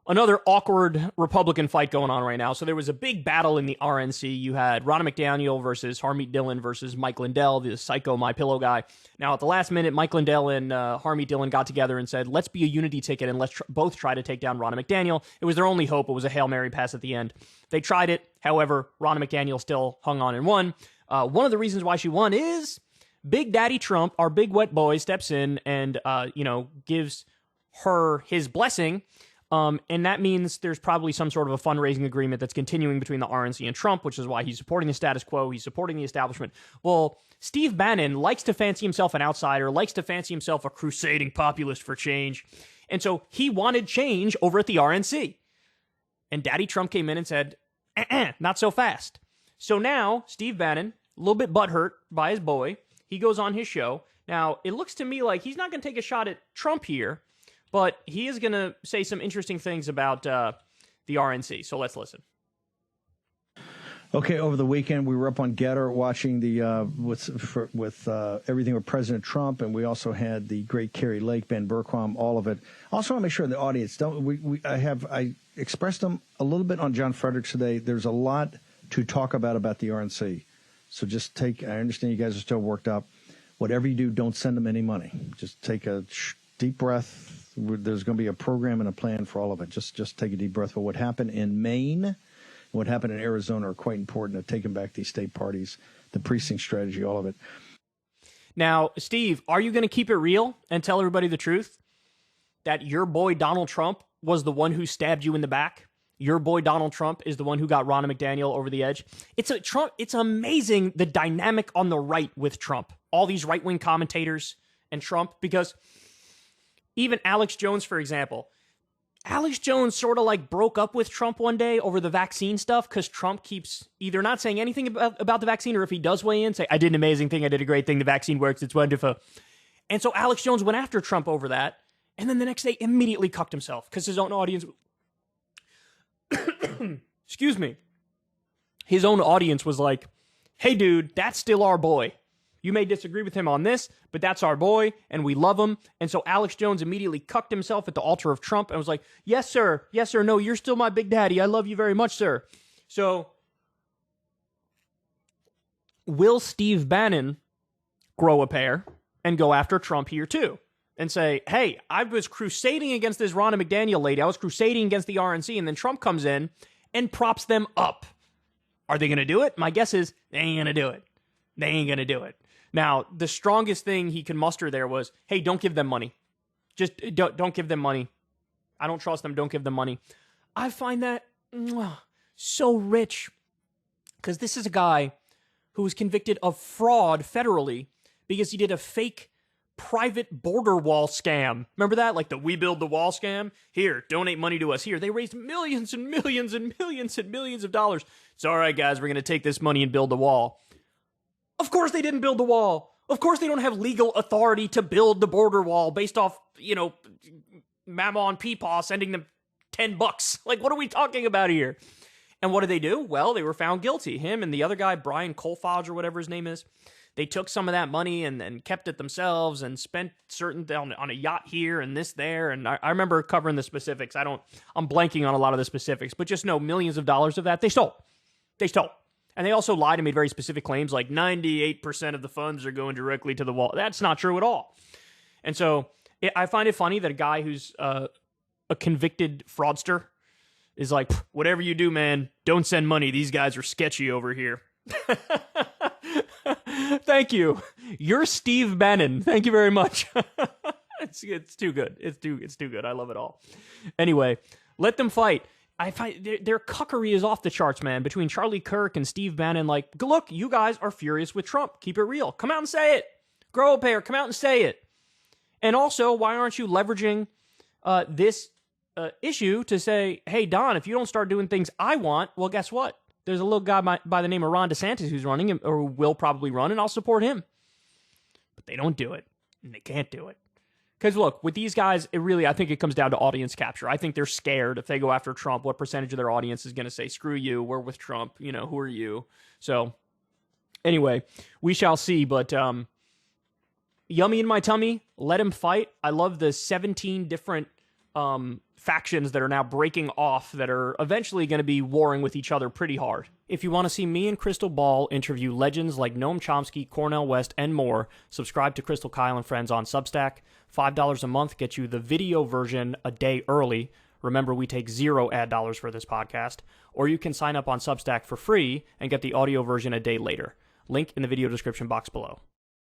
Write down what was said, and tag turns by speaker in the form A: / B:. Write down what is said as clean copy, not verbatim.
A: another awkward Republican fight going on right now. So there was a big battle in the RNC. You had Ronna McDaniel versus Harmeet Dillon versus Mike Lindell, the psycho MyPillow guy. Now, at the last minute, Mike Lindell and Harmeet Dillon got together and said, let's be a unity ticket and let's both try to take down Ronna McDaniel. It was their only hope. It was a Hail Mary pass at the end. They tried it. However, Ronna McDaniel still hung on and won. One of the reasons why she won is Big Daddy Trump, our big wet boy, steps in and, gives her his blessing. And that means there's probably some sort of a fundraising agreement that's continuing between the RNC and Trump, which is why he's supporting the status quo. He's supporting the establishment. Well, Steve Bannon likes to fancy himself an outsider, likes to fancy himself a crusading populist for change. And so he wanted change over at the RNC. And Daddy Trump came in and said, not so fast. So now Steve Bannon, a little bit butthurt by his boy, he goes on his show. Now, it looks to me like he's not going to take a shot at Trump here, but he is going to say some interesting things about the RNC. So let's listen.
B: Okay, over the weekend we were up on Getter watching the with everything with President Trump, and we also had the great Carrie Lake, Ben Bergquam, all of it. Also, want to make sure the audience don't. I expressed them a little bit on John Fredericks today. There's a lot to talk about the RNC, so just take. I understand you guys are still worked up. Whatever you do, don't send them any money. Just take a deep breath. There's going to be a program and a plan for all of it. Just take a deep breath. But what happened in Maine and what happened in Arizona are quite important at taking back these state parties, the precinct strategy, all of it.
A: Now, Steve, are you going to keep it real and tell everybody the truth? That your boy Donald Trump was the one who stabbed you in the back? Your boy Donald Trump is the one who got Ronna McDaniel over the edge? It's amazing the dynamic on the right with Trump. All these right-wing commentators and Trump, because even Alex Jones, for example, Alex Jones sort of like broke up with Trump one day over the vaccine stuff because Trump keeps either not saying anything about the vaccine, or if he does weigh in, say, I did an amazing thing, I did a great thing, the vaccine works, it's wonderful. And so Alex Jones went after Trump over that, and then the next day immediately cucked himself because his own audience, excuse me, his own audience was like, hey dude, that's still our boy. You may disagree with him on this, but that's our boy, and we love him. And so Alex Jones immediately cucked himself at the altar of Trump and was like, yes, sir. Yes, sir. No, you're still my big daddy. I love you very much, sir. So will Steve Bannon grow a pair and go after Trump here too? And say, hey, I was crusading against this Ronna McDaniel lady. I was crusading against the RNC, and then Trump comes in and props them up. Are they going to do it? My guess is they ain't going to do it. They ain't going to do it. Now, the strongest thing he can muster there was, hey, don't give them money. Just don't give them money. I don't trust them. Don't give them money. I find that so rich, because this is a guy who was convicted of fraud federally because he did a fake private border wall scam. Remember that? Like the We Build the Wall scam? Here, donate money to us. Here, they raised millions and millions and millions and millions of dollars. It's all right, guys, we're going to take this money and build the wall. Of course they didn't build the wall. Of course they don't have legal authority to build the border wall based off, Mama and Peepaw sending them $10. Like, what are we talking about here? And what did they do? Well, they were found guilty. Him and the other guy, Brian Colfage or whatever his name is, they took some of that money and kept it themselves and spent certain on a yacht here and this there. And I remember covering the specifics. I'm blanking on a lot of the specifics, but just know millions of dollars of that they stole. They stole. And they also lied and made very specific claims, like 98% of the funds are going directly to the wall. That's not true at all. And so I find it funny that a guy who's a convicted fraudster is like, whatever you do, man, don't send money. These guys are sketchy over here. Thank you. You're Steve Bannon. Thank you very much. It's too good. It's too good. I love it all. Anyway, let them fight. I find their cuckery is off the charts, man. Between Charlie Kirk and Steve Bannon, like, look, you guys are furious with Trump. Keep it real. Come out and say it. Grow a pair. Come out and say it. And also, why aren't you leveraging this issue to say, hey, Don, if you don't start doing things I want, well, guess what? There's a little guy by the name of Ron DeSantis who's running, or will probably run, and I'll support him. But they don't do it, and they can't do it. Because look, with these guys, I think it comes down to audience capture. I think they're scared if they go after Trump, what percentage of their audience is going to say, screw you, we're with Trump, who are you? So, anyway, we shall see, but yummy in my tummy, let him fight. I love the 17 different factions that are now breaking off that are eventually going to be warring with each other pretty hard. If you want to see me and Crystal Ball interview legends like Noam Chomsky, Cornel West, and more, subscribe to Crystal Kyle and Friends on Substack. $5 a month gets you the video version a day early. Remember, we take 0 ad dollars for this podcast. Or you can sign up on Substack for free and get the audio version a day later. Link in the video description box below.